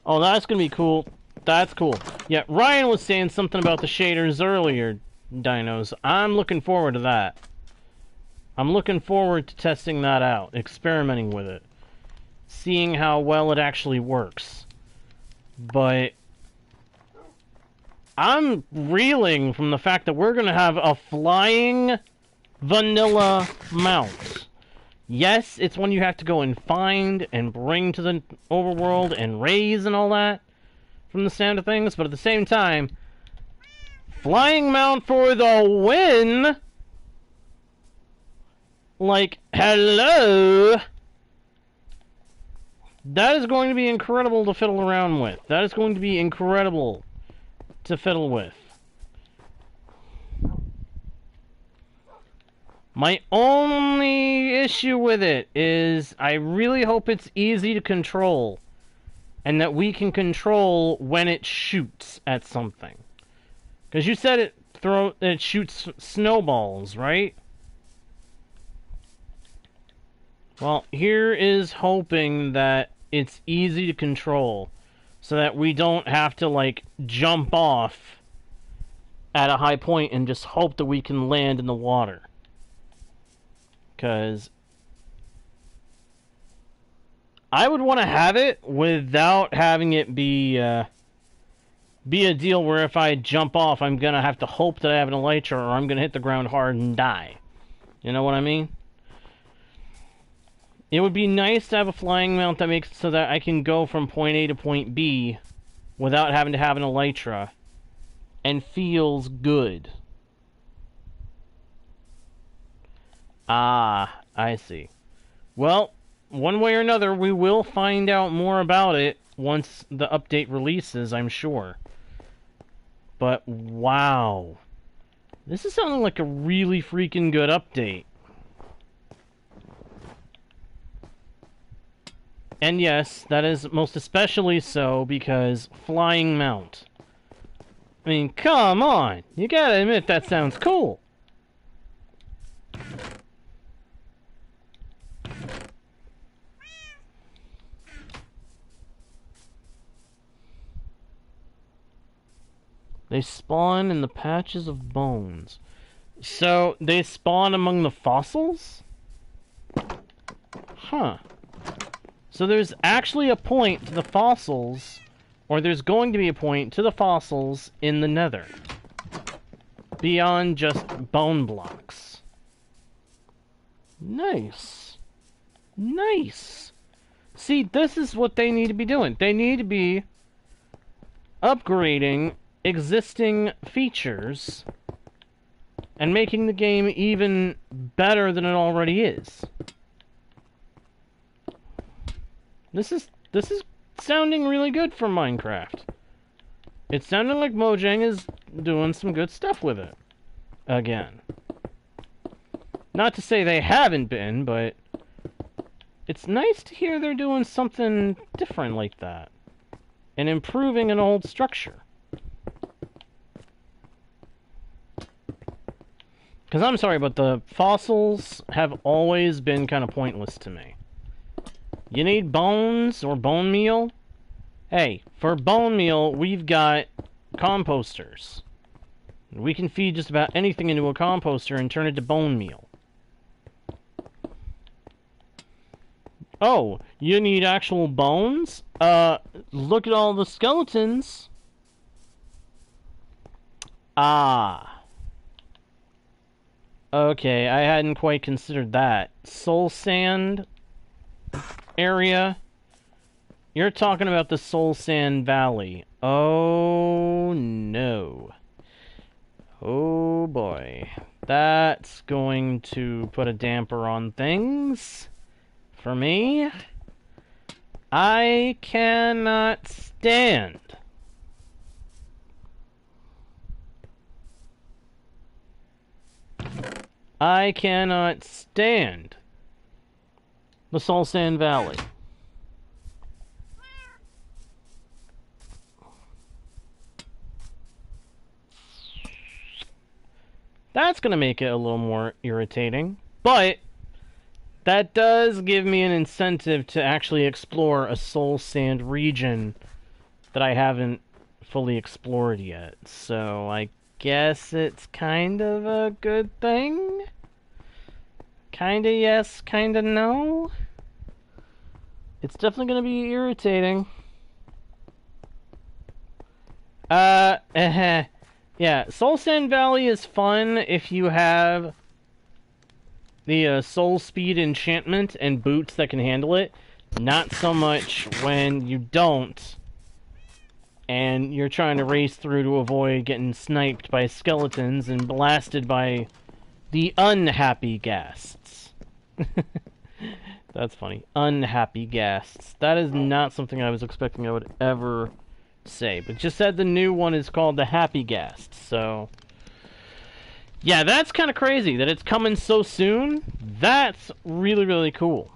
Oh, that's gonna be cool. That's cool. Yeah, Ryan was saying something about the shaders earlier, Dinos. I'm looking forward to that. I'm looking forward to testing that out, experimenting with it, seeing how well it actually works. But I'm reeling from the fact that we're going to have a flying vanilla mount. Yes, it's one you have to go and find and bring to the overworld and raise and all that, from the sound of things, but at the same time, flying mount for the win! Like, hello! That is going to be incredible to fiddle around with. That is going to be incredible to fiddle with. My only issue with it is I really hope it's easy to control and that we can control when it shoots at something. Because you said it shoots snowballs, right? Well, here is hoping that it's easy to control so that we don't have to, like, jump off at a high point and just hope that we can land in the water. Because I would want to have it without having it be a deal where if I jump off, I'm going to have to hope that I have an elytra or I'm going to hit the ground hard and die. You know what I mean? It would be nice to have a flying mount that makes it so that I can go from point A to point B without having to have an elytra and feels good. Ah, I see. Well, one way or another, we will find out more about it once the update releases, I'm sure. But wow. This is sounding like a really freaking good update. And yes, that is most especially so because flying mount. I mean, come on! You gotta admit that sounds cool. They spawn in the patches of bones. So, they spawn among the fossils? Huh. So there's actually a point to the fossils, or there's going to be a point to the fossils in the Nether. Beyond just bone blocks. Nice. Nice. See, this is what they need to be doing. They need to be upgrading existing features and making the game even better than it already is. This is sounding really good for Minecraft. It's sounding like Mojang is doing some good stuff with it. Again. Not to say they haven't been, but it's nice to hear they're doing something different like that. And improving an old structure. Because I'm sorry, but the fossils have always been kind of pointless to me. You need bones or bone meal? Hey, for bone meal, we've got composters. We can feed just about anything into a composter and turn it to bone meal. Oh, you need actual bones? Look at all the skeletons. Ah. Okay, I hadn't quite considered that. Soul Sand area. You're talking about the Soul Sand Valley. Oh no. Oh boy. That's going to put a damper on things. For me. I cannot stand the Soul Sand Valley. That's going to make it a little more irritating, but that does give me an incentive to actually explore a Soul Sand region that I haven't fully explored yet. So I guess it's kind of a good thing? Kinda yes, kinda no? It's definitely gonna be irritating. Yeah, Soul Sand Valley is fun if you have the soul speed enchantment and boots that can handle it. Not so much when you don't, and you're trying to race through to avoid getting sniped by skeletons and blasted by the unhappy ghasts. That's funny. Unhappy ghasts. That is not something I was expecting I would ever say. But just said the new one is called the Happy Ghast, so yeah, that's kind of crazy that it's coming so soon. That's really, really cool.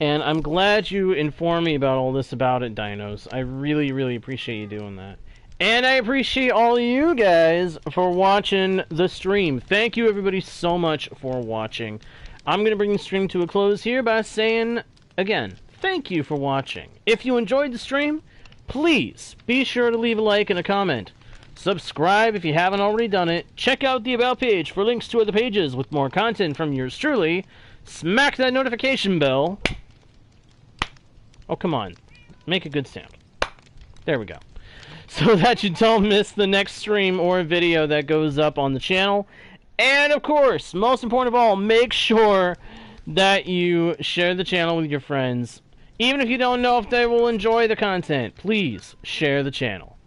And I'm glad you informed me about all this about it, Dinos. I really, really appreciate you doing that. And I appreciate all you guys for watching the stream. Thank you, everybody, so much for watching. I'm going to bring the stream to a close here by saying, again, thank you for watching. If you enjoyed the stream, please be sure to leave a like and a comment. Subscribe if you haven't already done it. Check out the About page for links to other pages with more content from yours truly. Smack that notification bell. Oh, come on. Make a good sound. There we go. So that you don't miss the next stream or video that goes up on the channel. And, of course, most important of all, make sure that you share the channel with your friends. Even if you don't know if they will enjoy the content, please share the channel.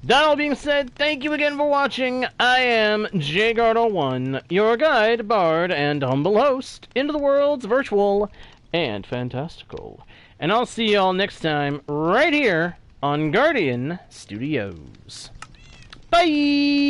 That all being said, thank you again for watching. I am JGuard01, your guide, bard, and humble host into the world's virtual and fantastical. And I'll see y'all next time right here on Guardian Studios. Bye!